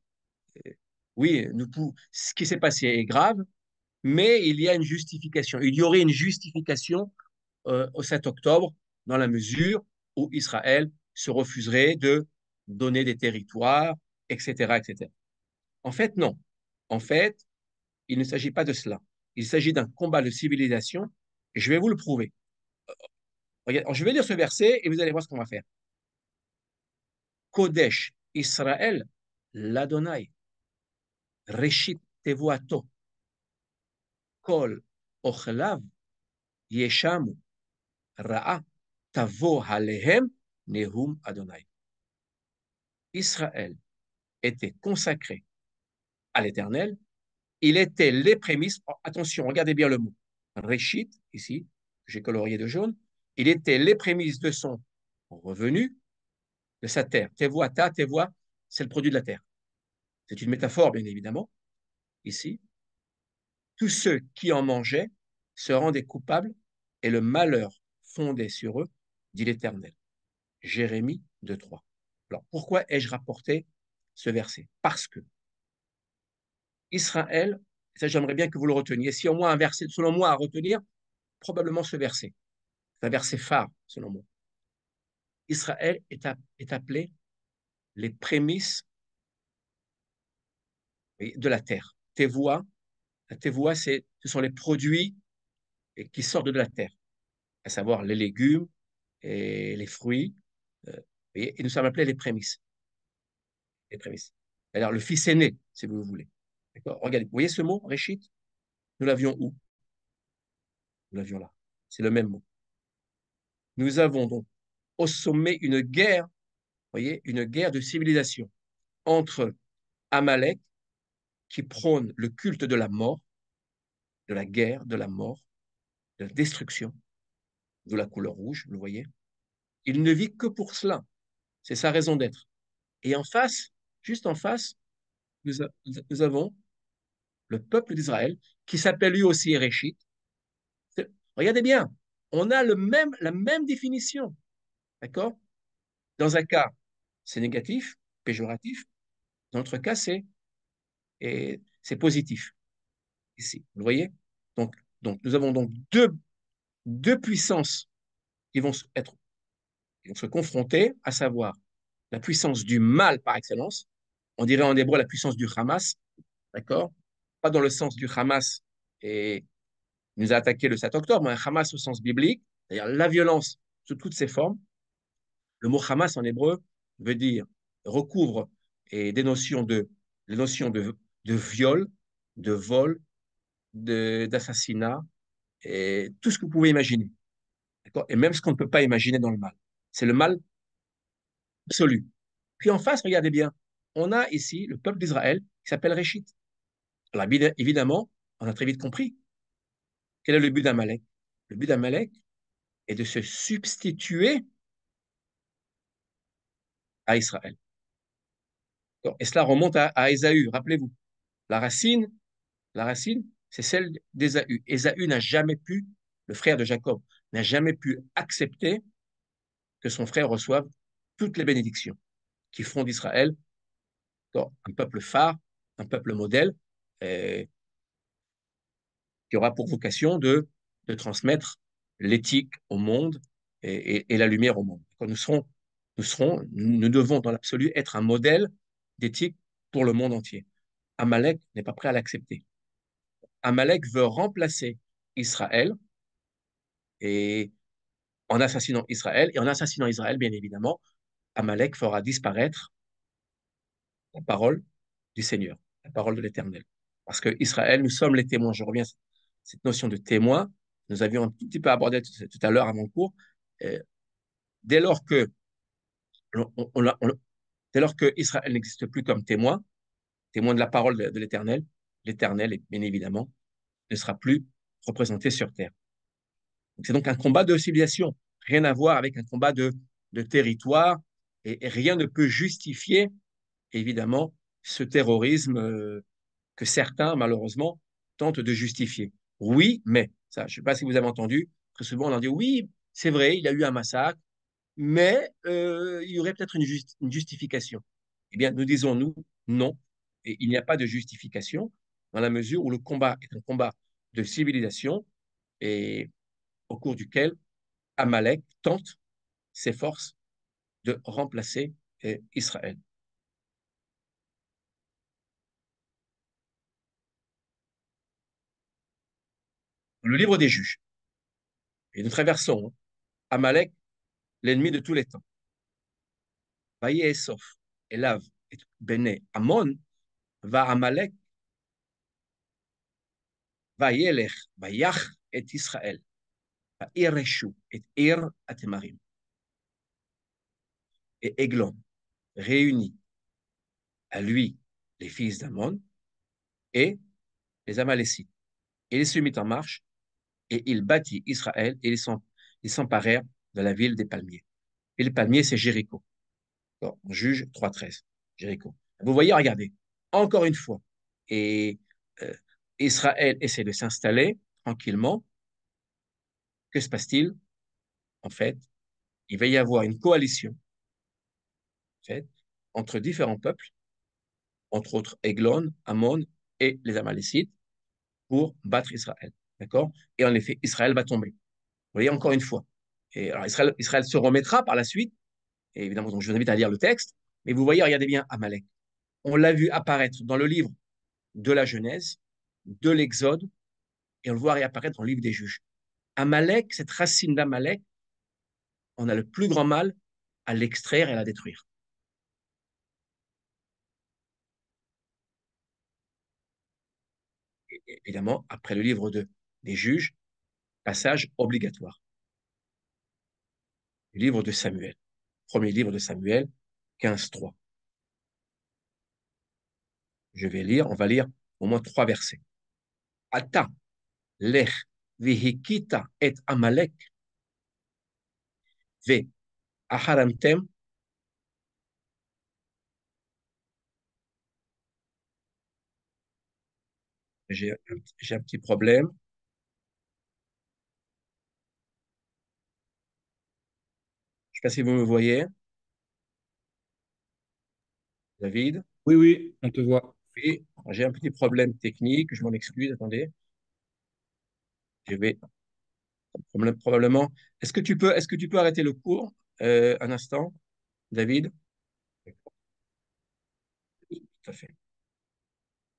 oui, ce qui s'est passé est grave, mais il y a une justification. Il y aurait une justification au 7 octobre dans la mesure où Israël se refuserait de donner des territoires, etc., etc. En fait, non. En fait, il ne s'agit pas de cela. Il s'agit d'un combat de civilisation et je vais vous le prouver. Regarde, je vais lire ce verset et vous allez voir ce qu'on va faire. Kodesh Israël, l'Adonai, Reshit Tevuato, Kol Ochlav, Yeshamu, Ra'a, Tavo Alehem, Nehum Adonai. Israël était consacré à l'Éternel. Il était les prémices. Oh, attention, regardez bien le mot. Réchit, ici, que j'ai colorié de jaune. Il était les prémices de son revenu, de sa terre. Tes voix, c'est le produit de la terre. C'est une métaphore, bien évidemment, ici. Tous ceux qui en mangeaient se rendaient coupables et le malheur fondait sur eux, dit l'Éternel. Jérémie 2:3. Alors, pourquoi ai-je rapporté ce verset? Parce que Israël, ça j'aimerais bien que vous le reteniez, si au moins un verset, selon moi, à retenir, probablement ce verset. C'est un verset phare, selon moi. Israël est appelé les prémices de la terre. Tes voix, ce sont les produits qui sortent de la terre, à savoir les légumes et les fruits. Et nous sommes appelés les prémices. Les prémices. Alors, le fils aîné, si vous voulez. D'accord. Regardez, vous voyez ce mot, Réchit? Nous l'avions où? Nous l'avions là. C'est le même mot. Nous avons donc au sommet une guerre, vous voyez, une guerre de civilisation entre Amalek, qui prône le culte de la mort, de la guerre, de la mort, de la destruction, de la couleur rouge, vous le voyez. Il ne vit que pour cela. C'est sa raison d'être. Et en face, juste en face, nous avons le peuple d'Israël, qui s'appelle lui aussi Éréchit. Regardez bien, on a la même définition. D'accord? Dans un cas, c'est négatif, péjoratif. Dans notre cas, c'est positif ici. Vous voyez? Donc, nous avons donc deux puissances qui vont être, qui vont se confronter, à savoir la puissance du mal par excellence. On dirait en hébreu la puissance du Hamas, d'accord? Pas dans le sens du Hamas et nous a attaqué le 7 octobre, mais un Hamas au sens biblique, c'est-à-dire la violence sous toutes ses formes. Le mot Hamas en hébreu veut dire recouvre et les notions de viol, de vol, d'assassinat et tout ce que vous pouvez imaginer. D'accord. Et même ce qu'on ne peut pas imaginer dans le mal. C'est le mal absolu. Puis en face, regardez bien, on a ici le peuple d'Israël qui s'appelle Réchit. Alors évidemment, on a très vite compris quel est le but d'Amalek. Le but d'Amalek est de se substituer à Israël. Et cela remonte à Ésaü, rappelez-vous. La racine, la racine, c'est celle d'Ésaü. Ésaü n'a jamais pu, le frère de Jacob, n'a jamais pu accepter que son frère reçoive toutes les bénédictions qui font d'Israël un peuple phare, un peuple modèle, qui aura pour vocation de transmettre l'éthique au monde et la lumière au monde. Quand nous devons dans l'absolu être un modèle d'éthique pour le monde entier. Amalek n'est pas prêt à l'accepter. Amalek veut remplacer Israël et en assassinant Israël, bien évidemment, Amalek fera disparaître la parole du Seigneur, la parole de l'Éternel. Parce que Israël, nous sommes les témoins. Je reviens à cette notion de témoin. Nous avions un petit peu abordé tout à l'heure avant le cours. Euh, dès lors que on, on, on, dès lors que Israël n'existe plus comme témoin, témoin de la parole de l'Éternel, l'Éternel, bien évidemment, ne sera plus représenté sur terre. C'est donc un combat de civilisation, rien à voir avec un combat de territoire, et rien ne peut justifier, évidemment, ce terrorisme que certains, malheureusement, tentent de justifier. Oui, mais, ça, je ne sais pas si vous avez entendu, très souvent on leur dit oui, c'est vrai, il y a eu un massacre, mais il y aurait peut-être une justification. Eh bien, nous disons, nous, non, et il n'y a pas de justification dans la mesure où le combat est un combat de civilisation et au cours duquel Amalek tente, s'efforce de remplacer Israël. Le livre des juges, et nous traversons Amalek, l'ennemi de tous les temps. Vaïesoph, Elav, et Bene Amon, va Amalek, Vaïelech, Vaïach, et Israël, Vaïreshu, et Ir, Atemarim. Et Eglon réunit à lui les fils d'Amon et les Amalécites. Et il se mit en marche et il bâtit Israël et ils s'emparèrent de la ville des palmiers. Et le palmier, c'est Jéricho. Bon, on juge 3:13, Jéricho. Vous voyez, regardez, encore une fois. Et euh, Israël essaie de s'installer tranquillement. Que se passe-t-il? En fait, il va y avoir une coalition en fait, entre différents peuples, entre autres Eglon, Ammon et les Amalécites, pour battre Israël. D'accord? Et en effet, Israël va tomber. Vous voyez, encore une fois. Et alors, Israël se remettra par la suite. Et évidemment, donc, je vous invite à lire le texte. Mais vous voyez, regardez bien Amalek. On l'a vu apparaître dans le livre de la Genèse, de l'Exode, et on le voit réapparaître dans le livre des Juges. Amalek, cette racine d'Amalek, on a le plus grand mal à l'extraire et à la détruire. Et évidemment, après le livre des Juges, passage obligatoire. Le livre de Samuel. Premier livre de Samuel, 15:3. Je vais lire, on va lire au moins 3 versets. Ata, lech, vihikita et Amalek, ve aharamtem. J'ai un petit problème. Je ne sais pas si vous me voyez, David. Oui, oui, on te voit. Oui, j'ai un petit problème technique, je m'en excuse, attendez. Je vais probablement. Est-ce que tu peux arrêter le cours un instant, David? Oui, tout à fait.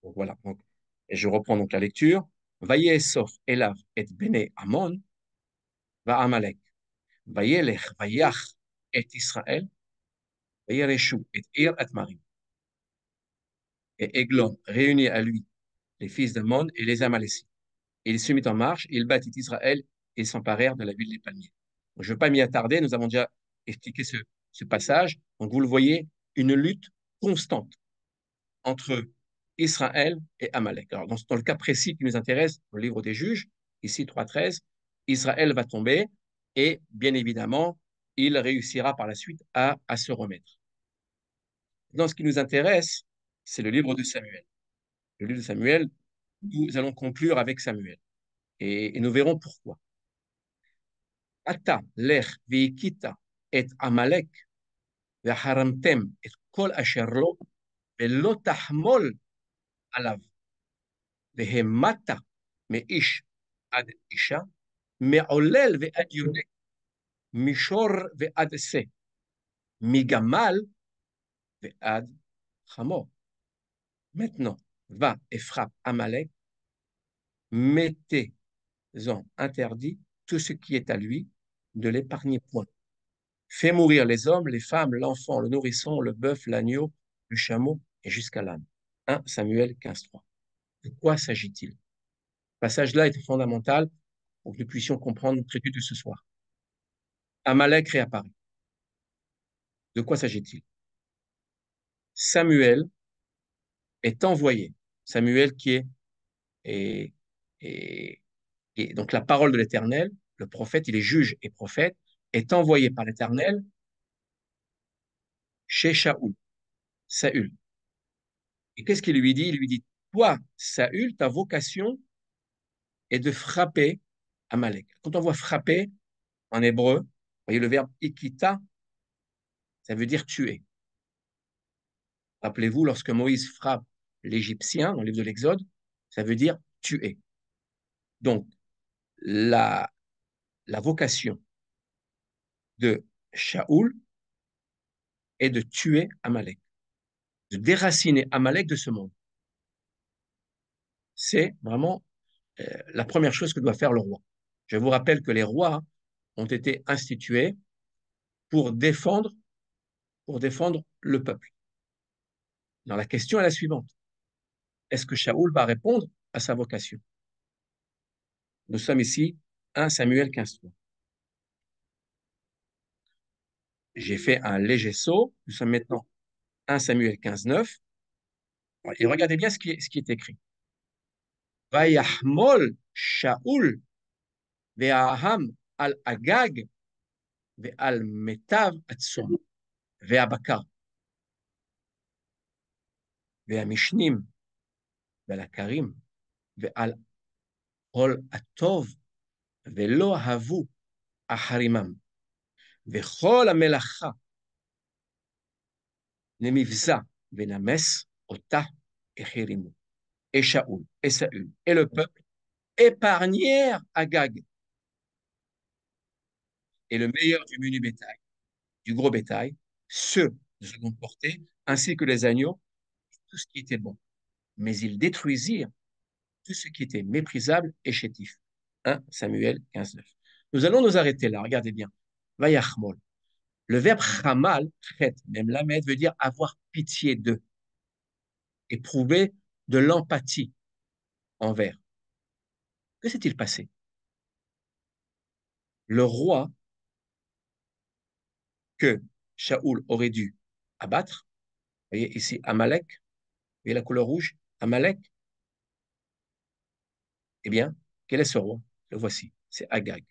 Donc, voilà. Donc, et je reprends donc la lecture. Vayesof Elav et Bene Amon, va Amalek. Vayelech, Vayach et Israël, Vayereshu et Ir et Marim. Et Eglon réunit à lui les fils d'Amon et les Amalécites. Et il se mit en marche, il battit Israël et s'emparèrent de la ville des palmiers. Donc, je ne veux pas m'y attarder, nous avons déjà expliqué ce passage. Donc vous le voyez, une lutte constante entre Israël et Amalek. Alors dans le cas précis qui nous intéresse, le livre des Juges, ici 3.13, Israël va tomber et bien évidemment, il réussira par la suite à se remettre. Dans ce qui nous intéresse, c'est le livre de Samuel. Le livre de Samuel, nous allons conclure avec Samuel. Et nous verrons pourquoi. Ata lech veikita et Amalek veharamtem et kol asher lo velo tahmol alav vehemata meish ad isha מעולל ועד יונק, מישור ועד שא, מגמל ועד חמור. Maintenant, va et frappe Amalek, mettez-en interdit tout ce qui est à lui, ne l'épargnez point. Fais mourir les hommes, les femmes, l'enfant, le nourrisson, le bœuf, l'agneau, le chameau et jusqu'à l'âne. 1 Samuel 15.3. De quoi s'agit-il? Ce passage-là est fondamental pour que nous puissions comprendre notre étude de ce soir. Amalek réapparaît. De quoi s'agit-il? Samuel est envoyé. Samuel est, est- est donc la parole de l'Éternel, le prophète, il est juge et prophète, est envoyé par l'Éternel chez Shaoul, Saül. Et qu'est-ce qu'il lui dit? Il lui dit, toi, Saül, ta vocation est de frapper Amalek. Quand on voit frapper en hébreu, vous voyez le verbe ikita, ça veut dire tuer. Rappelez-vous, lorsque Moïse frappe l'Égyptien dans le livre de l'Exode, ça veut dire tuer. Donc, la, la vocation de Shaoul est de tuer Amalek, de déraciner Amalek de ce monde. C'est vraiment la première chose que doit faire le roi. Je vous rappelle que les rois ont été institués pour défendre, pour défendre le peuple. Alors la question est la suivante. Est-ce que Shaoul va répondre à sa vocation? Nous sommes ici 1 Samuel 15.3. J'ai fait un léger saut. Nous sommes maintenant 1 Samuel 15.9. Et regardez bien ce qui est écrit. Vayahmol Shaoul ve'aham al Agag ve'al metav atzom ve'abakar ve'amishnim ve'al akarim ve'al hol atov ve'lo havu aharimam ve'chol המלאכה למבזע ונמס אותה החרימו. Et Shaoul, et Saül, et le peuple épargnèrent Agag. Et le meilleur du menu bétail, du gros bétail, ceux de seconde portée, ainsi que les agneaux, tout ce qui était bon. Mais ils détruisirent tout ce qui était méprisable et chétif. 1 Samuel 15.9. Nous allons nous arrêter là, regardez bien. Vayachmol. Le verbe chamal, chet, même lamed, veut dire avoir pitié d'eux, éprouver de l'empathie envers. Que s'est-il passé? Le roi que Shaoul aurait dû abattre, vous voyez ici Amalek, vous voyez la couleur rouge, Amalek, eh bien, quel est ce roi? Le voici, c'est Agag.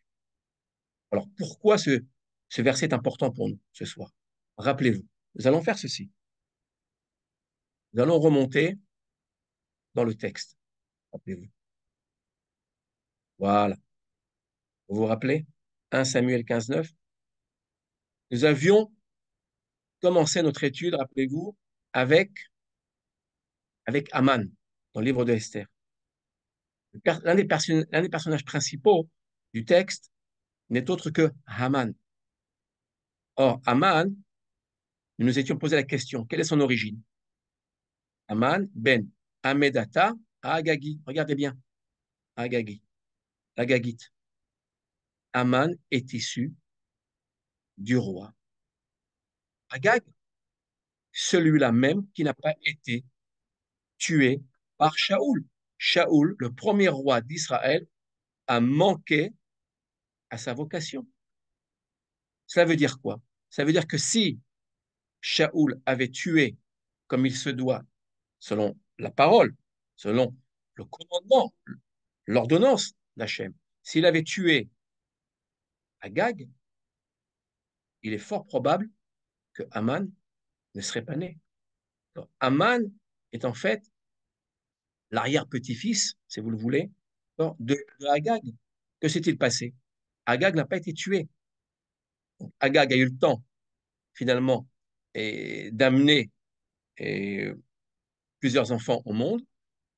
Alors pourquoi ce verset est important pour nous ce soir? Rappelez-vous, nous allons faire ceci. Nous allons remonter dans le texte. Rappelez-vous. Voilà. Vous vous rappelez? 1 Samuel 15.9. Nous avions commencé notre étude, rappelez-vous, avec avec Aman dans le livre de Esther. L'un des personnages principaux du texte n'est autre que Haman. Or, Haman, nous nous étions posé la question, quelle est son origine? Haman ben Hamedata à Agagi. Regardez bien, Agagi, l'Agagite. Haman est issu du roi Agag, celui-là même qui n'a pas été tué par Shaoul. Shaoul, le premier roi d'Israël, a manqué à sa vocation. Cela veut dire quoi? Ça veut dire que si Shaoul avait tué comme il se doit, selon la parole, selon le commandement, l'ordonnance d'Hachem, s'il avait tué Agag, il est fort probable que Haman ne serait pas né. Donc, Haman est en fait l'arrière-petit-fils, si vous le voulez, de Agag. Que s'est-il passé? Agag n'a pas été tué. Donc, Agag a eu le temps, finalement, d'amener plusieurs enfants au monde.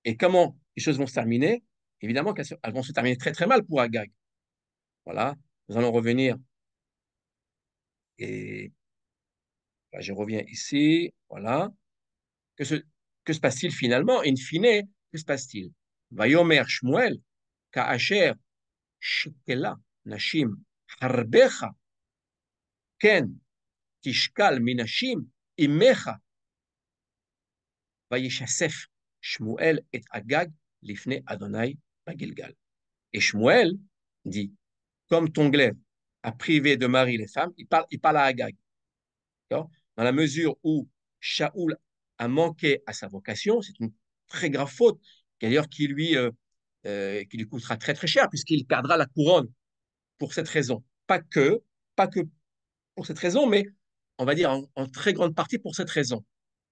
Et comment les choses vont se terminer? Évidemment qu'elles vont se terminer très très mal pour Agag. Voilà, nous allons revenir. Et là, je reviens ici. Voilà. Que se, que se passe-t-il finalement? In fine, que se passe-t-il? Vayomer Shmuel, Ka'asher, Shekela, Nashim, Harbecha, Ken, Tishkal, Minashim, Imecha, Vayishasef, Shmuel et Agag, Lifne Adonai, Bagilgal. Et Shmuel dit, comme ton glaive a privé de mari les femmes, il parle à Agag. Dans la mesure où Shaoul a manqué à sa vocation, c'est une très grave faute, d'ailleurs qui lui coûtera très très cher, puisqu'il perdra la couronne pour cette raison. Pas que pour cette raison, mais on va dire en très grande partie pour cette raison.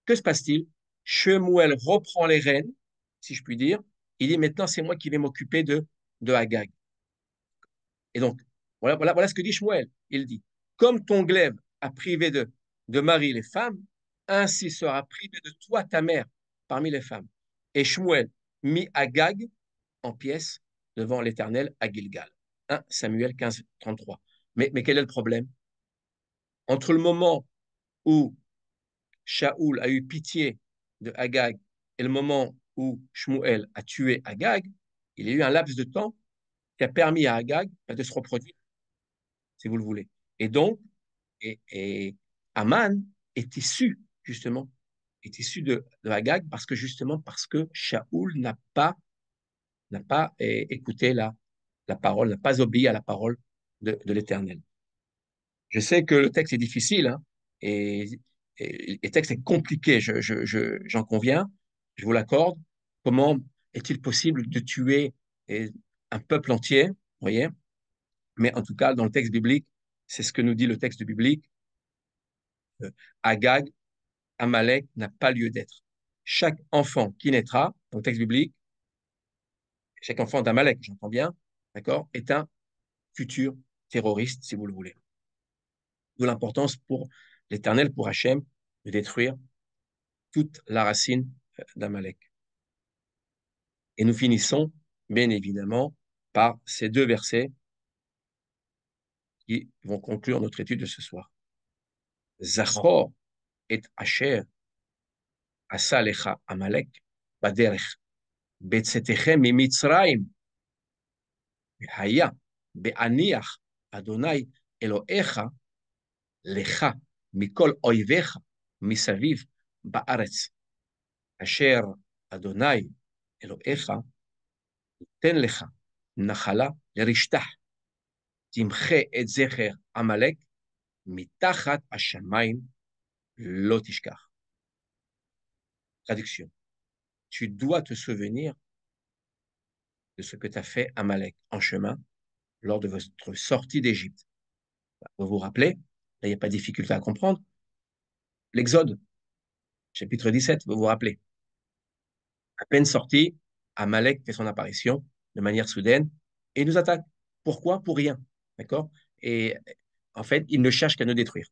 Que se passe-t-il? Shemuel reprend les rênes, si je puis dire. Il dit maintenant, c'est moi qui vais m'occuper de Agag. Et donc, voilà ce que dit Shmuel. Il dit, comme ton glaive a privé de mari les femmes, ainsi sera privé de toi ta mère parmi les femmes. Et Shmuel mit Agag en pièces devant l'Éternel à Gilgal. 1 Samuel 15, 33. Mais quel est le problème? Entre le moment où Shaoul a eu pitié de Agag et le moment où Shmuel a tué Agag, il y a eu un laps de temps qui a permis à Agag de se reproduire, si vous le voulez. Et donc, et Aman justement, est issu de Agag parce que Shaoul n'a pas écouté la parole, n'a pas obéi à la parole de l'Éternel. Je sais que le texte est difficile, hein, et, le texte est compliqué, j'en conviens, je vous l'accorde. Comment est-il possible de tuer un peuple entier, vous voyez? Mais en tout cas, dans le texte biblique, c'est ce que nous dit le texte biblique. Agag, Amalek n'a pas lieu d'être. Chaque enfant qui naîtra, dans le texte biblique, chaque enfant d'Amalek, j'entends bien, d'accord, est un futur terroriste, si vous le voulez. D'où l'importance pour l'Éternel, pour Hachem, de détruire toute la racine d'Amalek. Et nous finissons, bien évidemment, par ces deux versets qui vont conclure notre étude de ce soir. Zachor et Asher, asa lecha Amalek, baderech, betzetechem mimitzraim, והיה בהניח אדוני אלוהיך לך מכל אויביך מסביב בארץ, אשר אדוני אלוהיך ייתן לך נחלה לרשתה, תמחה את זכר עמלק מתחת השמיים לא תשכח. Traduction. Tu dois te souvenir de ce que t'a fait Amalek en chemin lors de votre sortie d'Égypte. Vous vous rappelez, là, il n'y a pas de difficulté à comprendre, l'Exode, chapitre 17, vous vous rappelez. À peine sorti, Amalek fait son apparition de manière soudaine et nous attaque. Pourquoi? Pour rien. D'accord? Et en fait, il ne cherche qu'à nous détruire.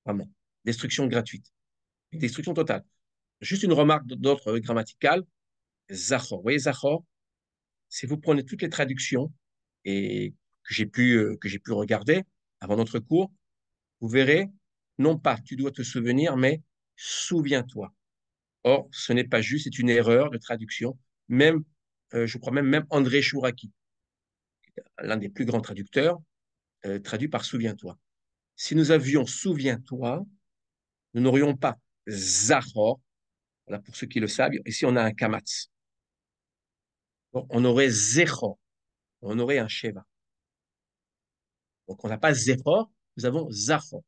Vraiment. Destruction gratuite. Destruction totale. Juste une remarque d'ordre grammatical, Zachor. Vous voyez, Zachor, si vous prenez toutes les traductions et que j'ai pu regarder avant notre cours, vous verrez, non pas tu dois te souvenir, mais souviens-toi. Or, ce n'est pas juste, c'est une erreur de traduction. Même, je crois même André Chouraki, l'un des plus grands traducteurs, traduit par souviens-toi. Si nous avions souviens-toi, nous n'aurions pas Zachor. Voilà, pour ceux qui le savent, ici on a un kamatz. Donc, on aurait Zechor, on aurait un Sheva. Donc on n'a pas Zechor, nous avons Zachor.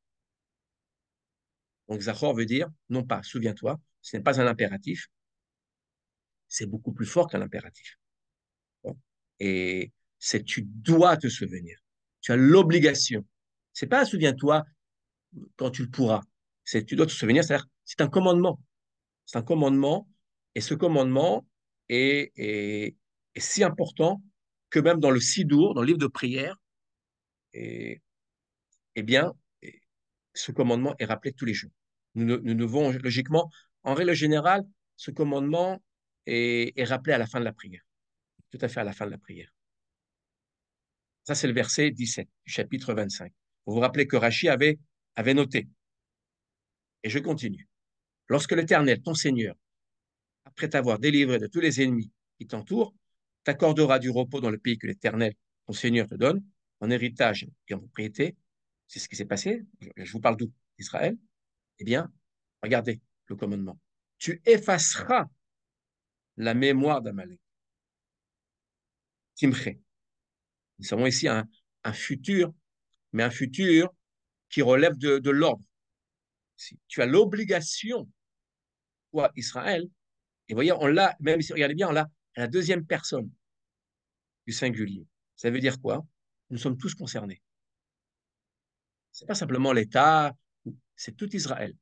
Donc Zachor veut dire, non pas souviens-toi, ce n'est pas un impératif, c'est beaucoup plus fort qu'un impératif. Bon. Et c'est tu dois te souvenir. Tu as l'obligation. C'est pas souviens-toi quand tu le pourras. C'est tu dois te souvenir, c'est-à-dire c'est un commandement. C'est un commandement et ce commandement est si important que même dans le Sidour, dans le livre de prière, et, eh bien, ce commandement est rappelé tous les jours. Nous devons logiquement, en règle générale, ce commandement est rappelé à la fin de la prière, tout à fait à la fin de la prière. Ça, c'est le verset 17 du chapitre 25. Vous vous rappelez que Rachi avait noté, et je continue. Lorsque l'Éternel, ton Seigneur, après t'avoir délivré de tous les ennemis qui t'entourent, t'accordera du repos dans le pays que l'Éternel, ton Seigneur, te donne, en héritage et en propriété, c'est ce qui s'est passé, je vous parle d'où? D'Israël, eh bien, regardez le commandement. Tu effaceras la mémoire d'Amalek. Timché. Nous avons ici un futur, mais un futur qui relève de l'ordre. Si tu as l'obligation, toi, Israël, et voyez, on l'a, même si regardez bien, on l'a à la deuxième personne du singulier. Ça veut dire quoi? Nous sommes tous concernés. C'est pas simplement l'État, c'est tout Israël.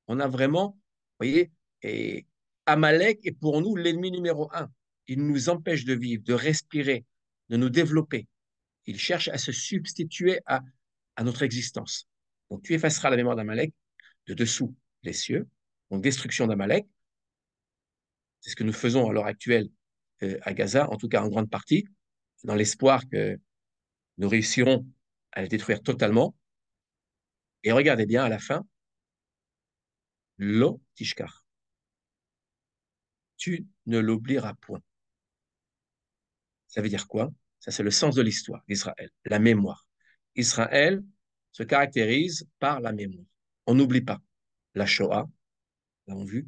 On a vraiment, vous voyez, et Amalek est pour nous l'ennemi numéro un. Il nous empêche de vivre, de respirer, de nous développer. Il cherche à se substituer à notre existence. Donc tu effaceras la mémoire d'Amalek de dessous les cieux. Donc destruction d'Amalek, c'est ce que nous faisons à l'heure actuelle à Gaza, en tout cas en grande partie, dans l'espoir que nous réussirons à le détruire totalement. Et regardez bien à la fin, lo tishkar. Tu ne l'oublieras point. Ça veut dire quoi? Ça, c'est le sens de l'histoire d'Israël, la mémoire. Israël se caractérise par la mémoire. On n'oublie pas la Shoah, l'avons vu,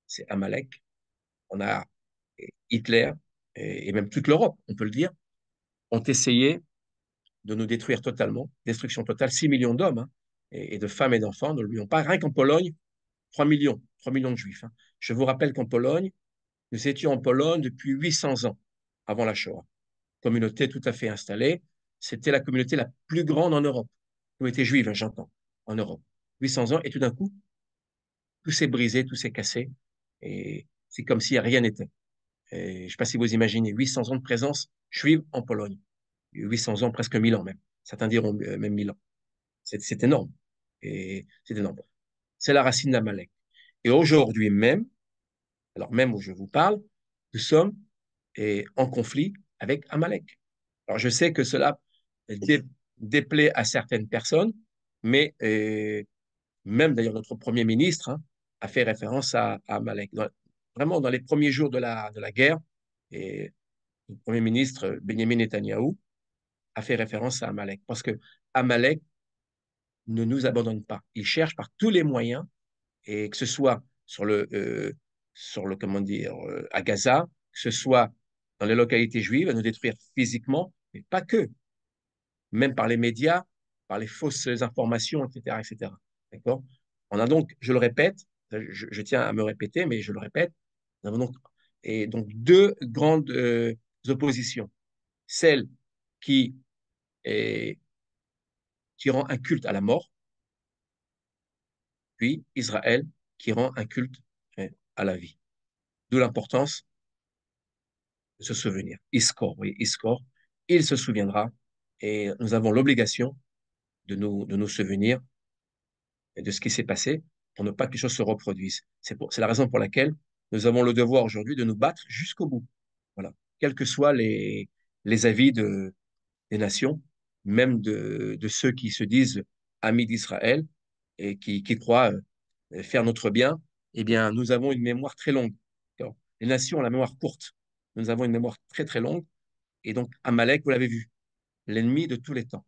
c'est Amalek. On a Hitler et même toute l'Europe, on peut le dire, ont essayé de nous détruire totalement, destruction totale, 6 millions d'hommes hein, et de femmes et d'enfants, ne l'oublions pas. Rien qu'en Pologne, 3 millions de juifs. Hein. Je vous rappelle qu'en Pologne, nous étions en Pologne depuis 800 ans avant la Shoah. Communauté tout à fait installée. C'était la communauté la plus grande en Europe. Communauté juive, hein, j'entends, en Europe. 800 ans, et tout d'un coup, tout s'est brisé, tout s'est cassé, et c'est comme si rien n'était. Je ne sais pas si vous imaginez, 800 ans de présence juive en Pologne. 800 ans, presque 1000 ans même. Certains diront même 1000 ans. C'est énorme. Et c'est énorme. C'est la racine d'Amalek. Et aujourd'hui même, alors même où je vous parle, nous sommes en conflit avec Amalek. Alors je sais que cela déplaît à certaines personnes, mais même d'ailleurs notre Premier ministre hein, a fait référence à Amalek. Vraiment dans les premiers jours de la guerre, et le Premier ministre Benjamin Netanyahou a fait référence à Amalek, parce que Amalek ne nous abandonne pas. Il cherche par tous les moyens, et que ce soit sur le comment dire, à Gaza, que ce soit dans les localités juives, à nous détruire physiquement, mais pas que, même par les médias, par les fausses informations, etc., etc. D'accord? On a donc, je le répète, je tiens à me répéter, mais je le répète, nous avons donc deux grandes oppositions. Celle qui, est, qui rend un culte à la mort, puis Israël qui rend un culte à la vie. D'où l'importance de se souvenir. Iskor, oui, Iskor, il se souviendra et nous avons l'obligation de nous souvenir de ce qui s'est passé pour ne pas que les choses se reproduisent. C'est la raison pour laquelle nous avons le devoir aujourd'hui de nous battre jusqu'au bout. Voilà. Quels que soient les avis des nations, même de ceux qui se disent amis d'Israël et qui croient faire notre bien, eh bien, nous avons une mémoire très longue. D'accord. Les nations ont la mémoire courte. Nous avons une mémoire très, très longue. Et donc, Amalek, vous l'avez vu, l'ennemi de tous les temps,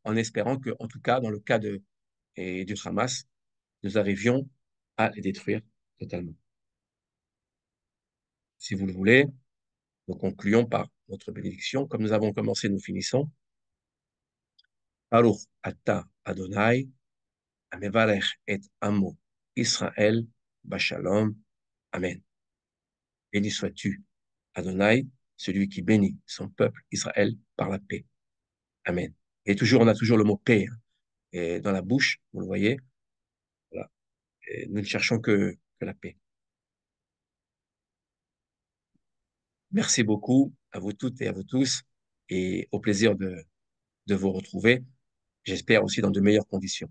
en espérant que, en tout cas, dans le cas du Hamas, nous arrivions à les détruire totalement. Si vous le voulez, nous concluons par notre bénédiction. Comme nous avons commencé, nous finissons. Baruch ata Adonai, amevarech et amo Israël, bashalom. Amen. Béni sois-tu, Adonai, celui qui bénit son peuple Israël par la paix. Amen. Et toujours, on a toujours le mot paix hein, et dans la bouche, vous le voyez. Voilà. Et nous ne cherchons que la paix. Merci beaucoup à vous toutes et à vous tous et au plaisir de vous retrouver. J'espère aussi dans de meilleures conditions.